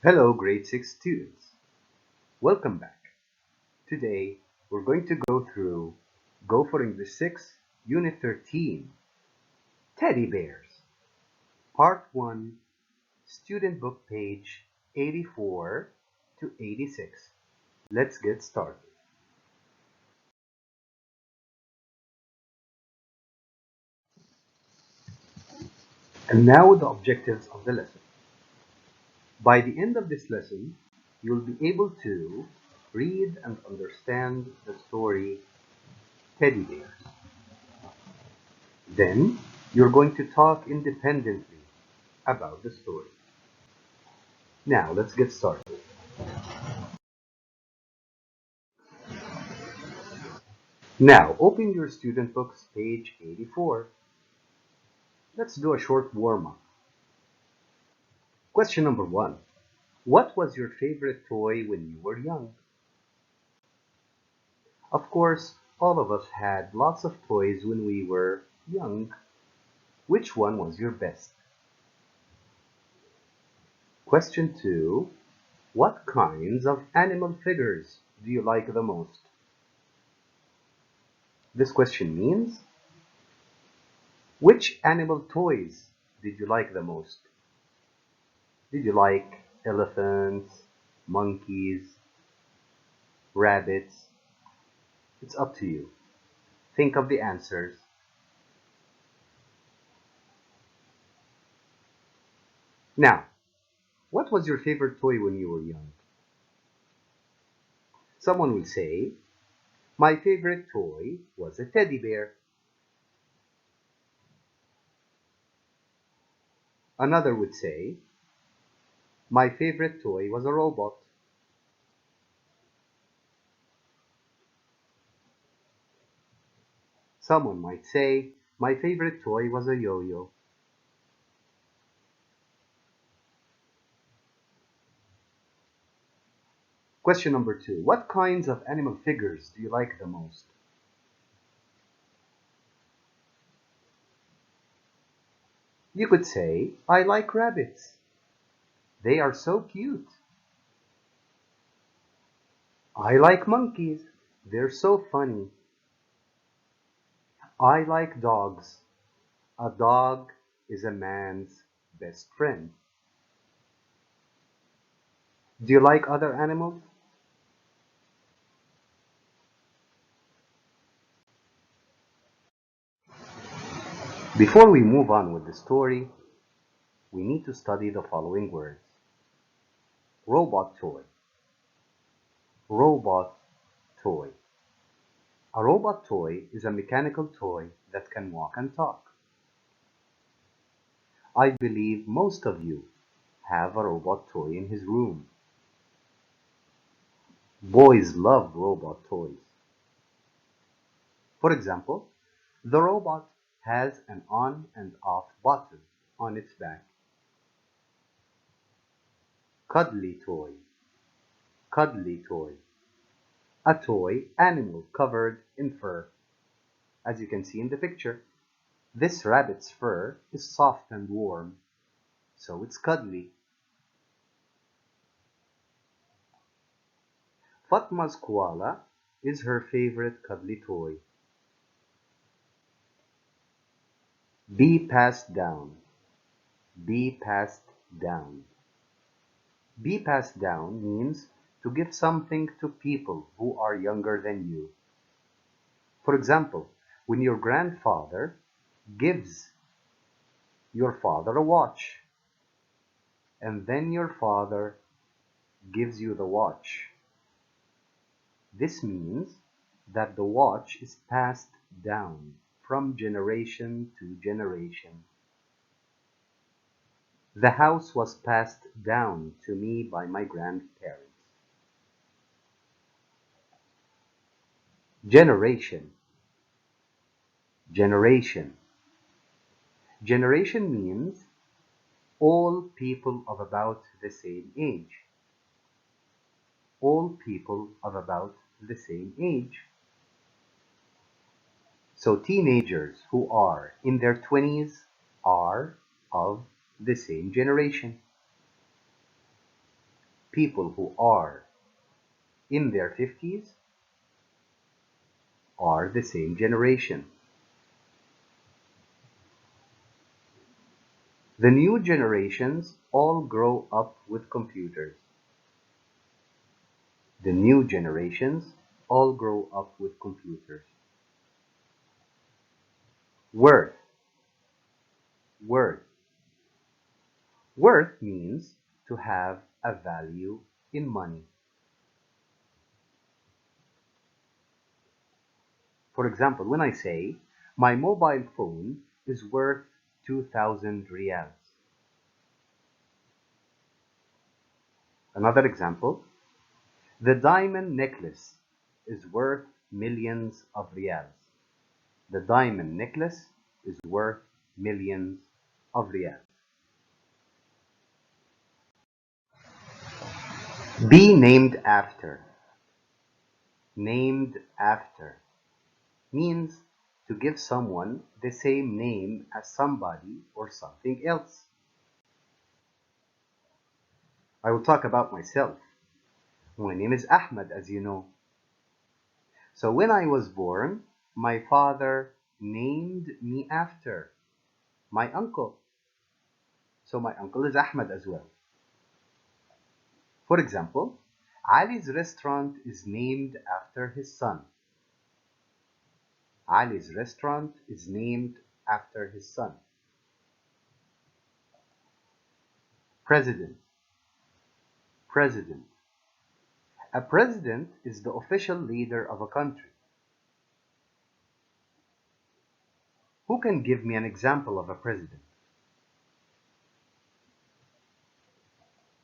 Hello, grade 6 students. Welcome back. Today, we're going to go through Go for English 6, Unit 13, Teddy Bears, Part 1, Student Book page 84 to 86. Let's get started. And now the objectives of the lesson. By the end of this lesson, you'll be able to read and understand the story Teddy Bears. Then, you're going to talk independently about the story. Now, let's get started. Now, open your student books, page 84. Let's do a short warm-up. Question number 1. What was your favorite toy when you were young? Of course, all of us had lots of toys when we were young. Which one was your best? Question 2. What kinds of animal figures do you like the most? This question means, which animal toys did you like the most? Did you like elephants, monkeys, rabbits? It's up to you. Think of the answers. Now, what was your favorite toy when you were young? Someone will say, my favorite toy was a teddy bear. Another would say, my favorite toy was a robot. Someone might say, my favorite toy was a yo-yo. Question number 2. What kinds of animal figures do you like the most? You could say, I like rabbits. They are so cute. I like monkeys. They're so funny. I like dogs. A dog is a man's best friend. Do you like other animals? Before we move on with the story, we need to study the following words. Robot toy. Robot toy. A robot toy is a mechanical toy that can walk and talk. I believe most of you have a robot toy in his room. Boys love robot toys. For example, the robot has an on and off button on its back. Cuddly toy. Cuddly toy. A toy animal covered in fur. As you can see in the picture, this rabbit's fur is soft and warm, so it's cuddly. Fatma's koala is her favorite cuddly toy. Be passed down. Be passed down. Be passed down means to give something to people who are younger than you. For example, when your grandfather gives your father a watch, and then your father gives you the watch. This means that the watch is passed down from generation to generation. The house was passed down to me by my grandparents. Generation. Generation. Generation means all people of about the same age. All people of about the same age. So teenagers who are in their 20s are of the same generation. people who are in their 50s are the same generation. The new generations all grow up with computers. The new generations all grow up with computers. Worth. Worth. Worth means to have a value in money. For example, when I say, my mobile phone is worth 2,000 riyals. Another example, the diamond necklace is worth millions of riyals. The diamond necklace is worth millions of riyals. Be named after. Named after means to give someone the same name as somebody or something else. I will talk about myself. My name is Ahmed, as you know. So when I was born, my father named me after my uncle. So my uncle is Ahmed as well. For example, Ali's restaurant is named after his son. Ali's restaurant is named after his son. President. President. A president is the official leader of a country. Who can give me an example of a president?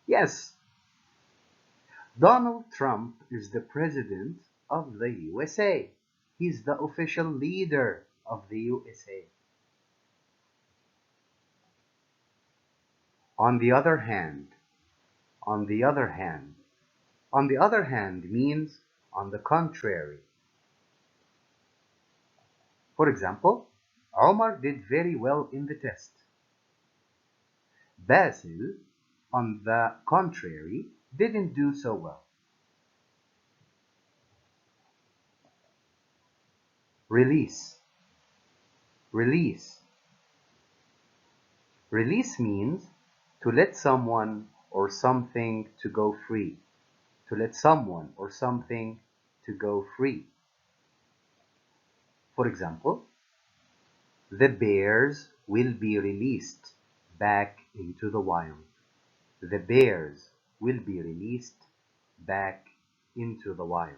Yes, Donald Trump is the president of the USA. He's the official leader of the USA. On the other hand, on the other hand, on the other hand means on the contrary. For example, Omar did very well in the test. Basil, on the contrary, didn't do so well. Release. Release. Release means to let someone or something to go free. To let someone or something to go free. For example, the bears will be released back into the wild. The bears will be released back into the wild.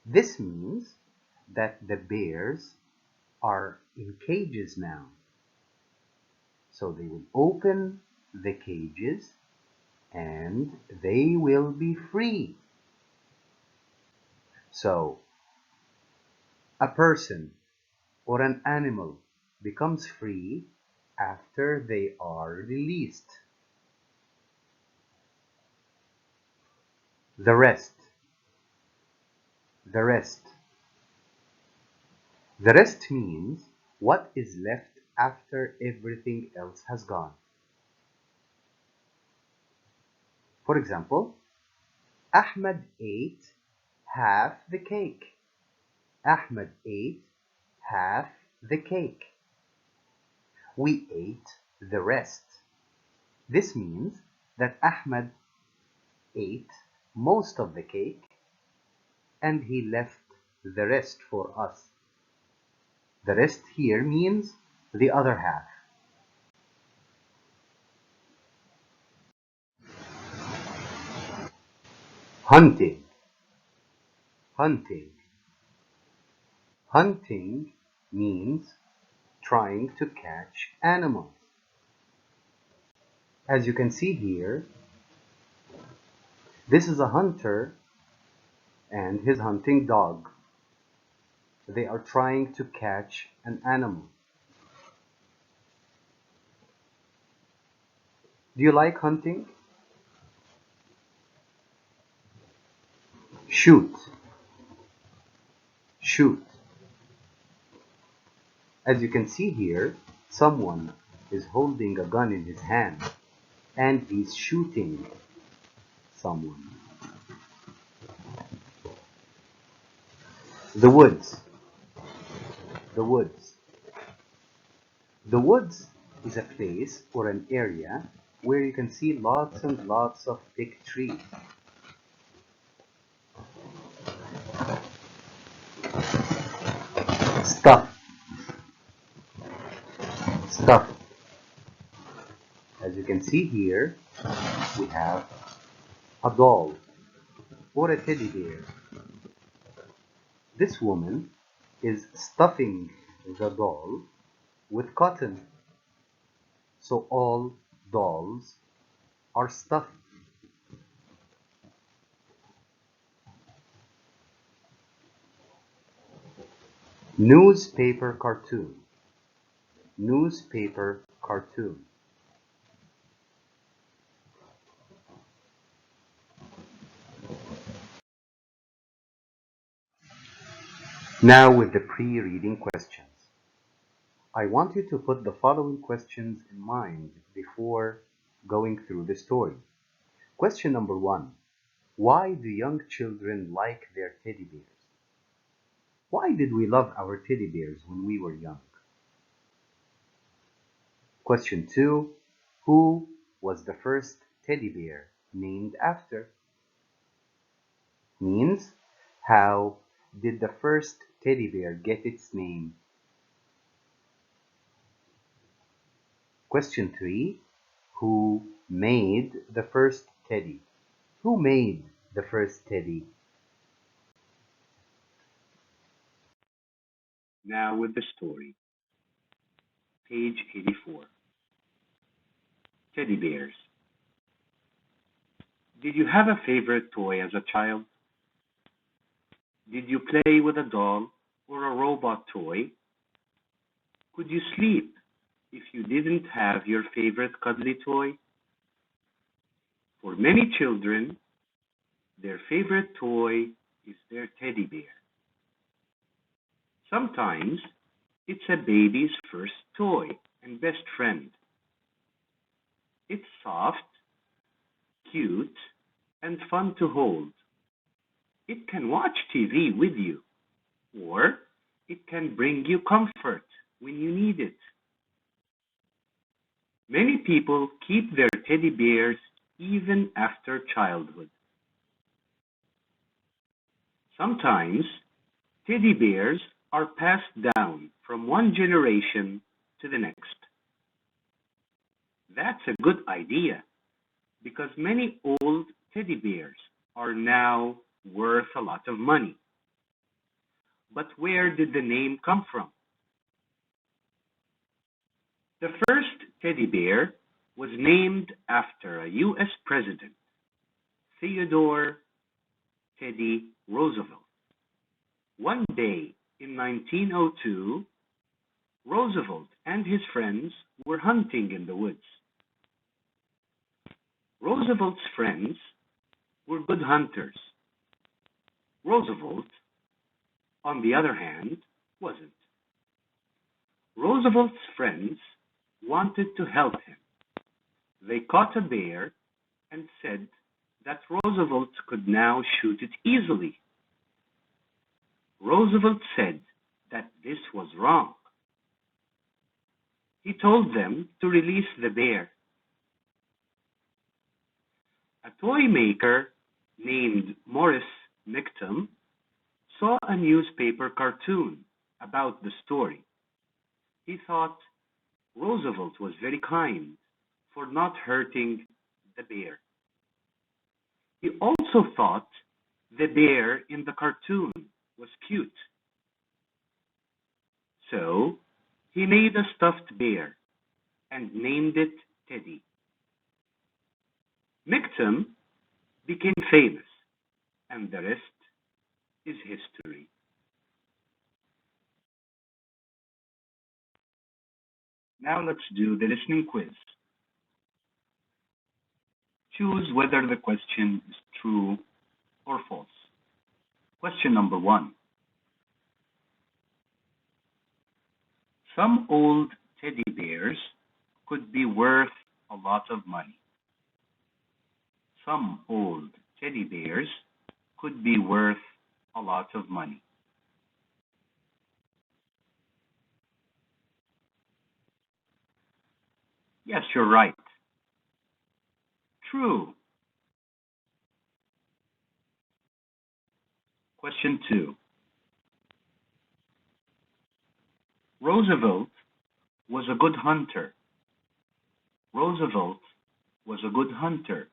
This means that the bears are in cages now. So they will open the cages and they will be free. So a person or an animal becomes free after they are released. The rest. The rest. The rest means what is left after everything else has gone. For example, Ahmed ate half the cake. Ahmed ate half the cake. We ate the rest. This means that Ahmed ate most of the cake and he left the rest for us. The rest here means the other half. Hunting. Hunting. Hunting means trying to catch animals. As you can see here, this is a hunter and his hunting dog. They are trying to catch an animal. Do you like hunting? Shoot. Shoot. As you can see here, someone is holding a gun in his hand and he's shooting. someone. The woods. The woods. The woods is a place or an area where you can see lots and lots of big trees. Stuff. Stuff. As you can see here, we have a doll or a teddy bear. This woman is stuffing the doll with cotton. So all dolls are stuffed. Newspaper cartoon. Newspaper cartoon. Now with the pre-reading questions. I want you to put the following questions in mind before going through the story. Question number 1. Why do young children like their teddy bears? Why did we love our teddy bears when we were young? Question 2. Who was the first teddy bear named after? Means, how did the first teddy bear get its name? Question 3. Who made the first teddy? Who made the first teddy? Now with the story. Page 84. Teddy bears. Did you have a favorite toy as a child? Did you play with a doll or a robot toy? Could you sleep if you didn't have your favorite cuddly toy? For many children, their favorite toy is their teddy bear. Sometimes it's a baby's first toy and best friend. It's soft, cute, and fun to hold. It can watch TV with you, or it can bring you comfort when you need it. Many people keep their teddy bears even after childhood. Sometimes teddy bears are passed down from one generation to the next. That's a good idea because many old teddy bears are now worth a lot of money. But where did the name come from? The first teddy bear was named after a U.S. President, Theodore Teddy Roosevelt. One day in 1902, Roosevelt and his friends were hunting in the woods. Roosevelt's friends were good hunters. Roosevelt, on the other hand, wasn't. Roosevelt's friends wanted to help him. They caught a bear and said that Roosevelt could now shoot it easily. Roosevelt said that this was wrong. He told them to release the bear. A toy maker named Morris Mictum saw a newspaper cartoon about the story. He thought Roosevelt was very kind for not hurting the bear. He also thought the bear in the cartoon was cute. So he made a stuffed bear and named it Teddy. Mictum became famous, and the rest is history. Now let's do the listening quiz. Choose whether the question is true or false. Question number 1. Some old teddy bears could be worth a lot of money. some old teddy bears could be worth a lot of money. Yes, you're right. True. Question 2. Roosevelt was a good hunter. Roosevelt was a good hunter.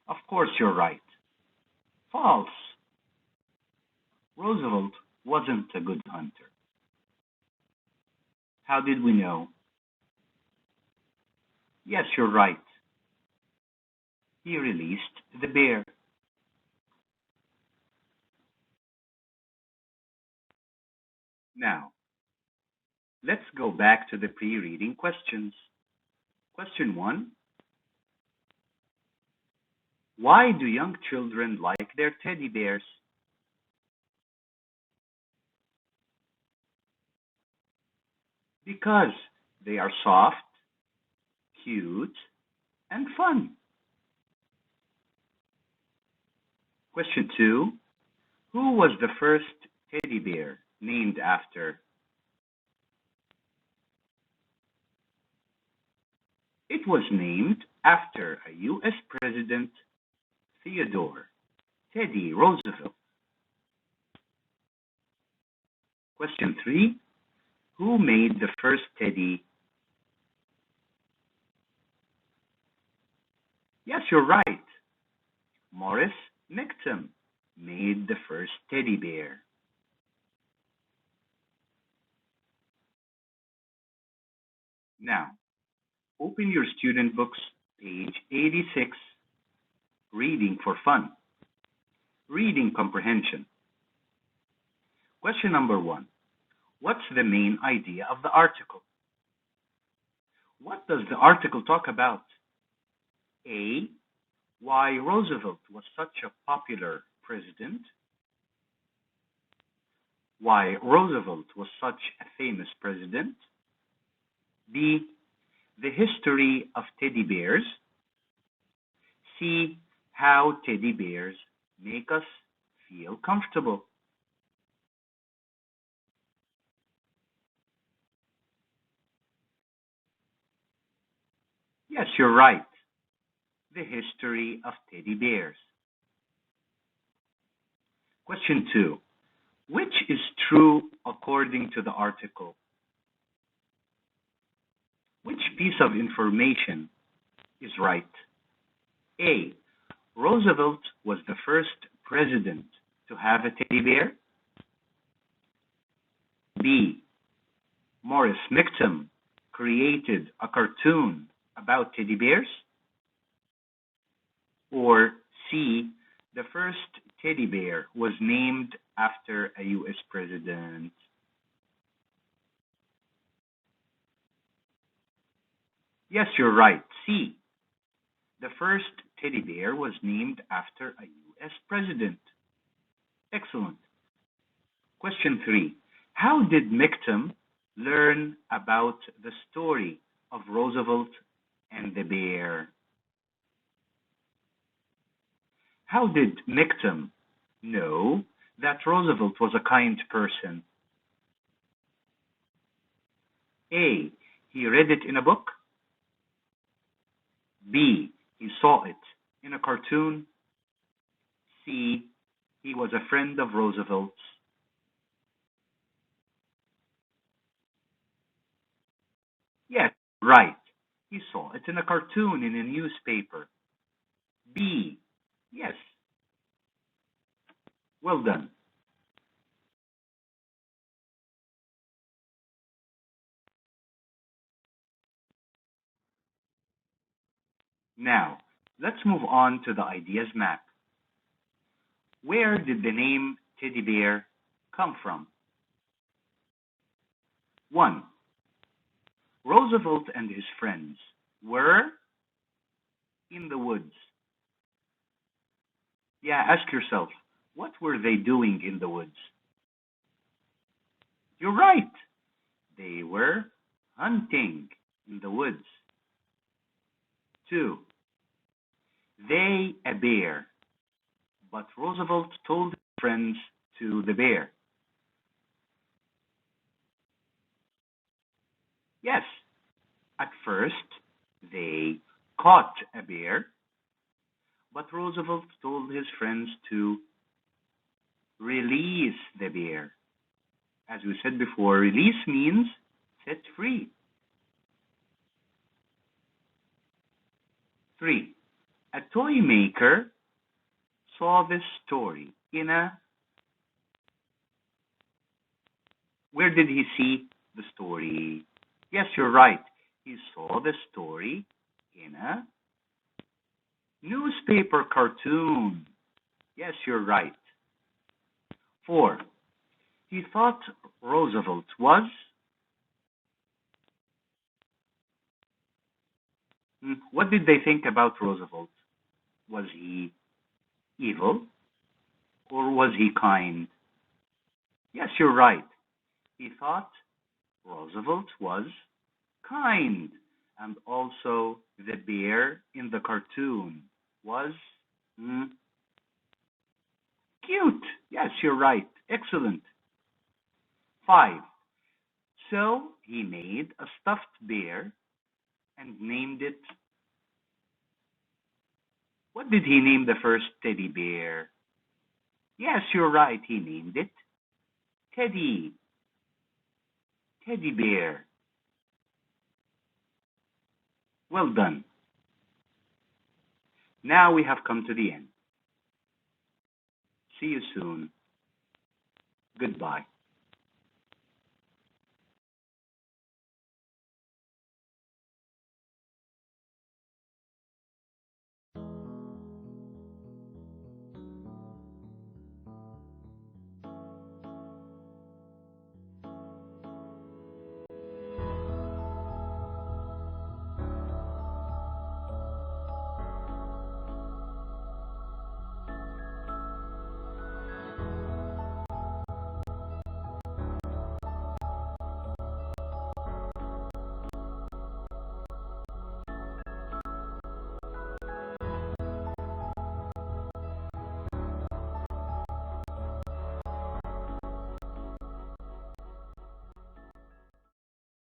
Of course, you're right. False. Roosevelt wasn't a good hunter. How did we know? Yes, you're right. He released the bear. Now, let's go back to the pre-reading questions. Question 1. Why do young children like their teddy bears? Because they are soft, cute, and fun. Question 2. Who was the first teddy bear named after? It was named after a U.S. President, Theodore Teddy Roosevelt. Question 3. Who made the first teddy? Yes, you're right. Morris Mictum made the first teddy bear. Now, open your student books, page 86, Reading for Fun. Reading comprehension. Question number 1. What's the main idea of the article? What does the article talk about? A. Why Roosevelt was such a popular president. Why Roosevelt was such a famous president. B. The history of teddy bears. C. How teddy bears make us feel comfortable. Yes, you're right. The history of teddy bears. Question 2. Which is true according to the article? Which piece of information is right? A. Roosevelt was the first president to have a teddy bear. B. Morris Mictum created a cartoon about teddy bears. Or C. The first teddy bear was named after a U.S. president. Yes, you're right. C. The first teddy bear was named after a U.S. president. Excellent. Question 3. How did Mictum learn about the story of Roosevelt and the bear? How did Mictum know that Roosevelt was a kind person? A. He read it in a book. B. He saw it in a cartoon. C. He was a friend of Roosevelt's. Yes, right. He saw it in a cartoon in a newspaper. B. Yes. Well done. Now, let's move on to the ideas map. Where did the name teddy bear come from? 1. Roosevelt and his friends were in the woods. Yeah, ask yourself, what were they doing in the woods? You're right. They were hunting in the woods. 2. They a bear, but Roosevelt told his friends to the bear. Yes, at first they caught a bear, but Roosevelt told his friends to release the bear. As we said before, release means set free. 3. A toy maker saw this story in a... Where did he see the story? Yes, you're right. He saw the story in a newspaper cartoon. Yes, you're right. 4. He thought Roosevelt was... What did they think about Roosevelt? Was he evil or was he kind? Yes, you're right. He thought Roosevelt was kind, and also the bear in the cartoon was cute. Yes, you're right. Excellent. 5. So he made a stuffed bear and named it... What did he name the first teddy bear? Yes, you're right. He named it Teddy. Teddy bear. Well done. Now we have come to the end. See you soon. Goodbye.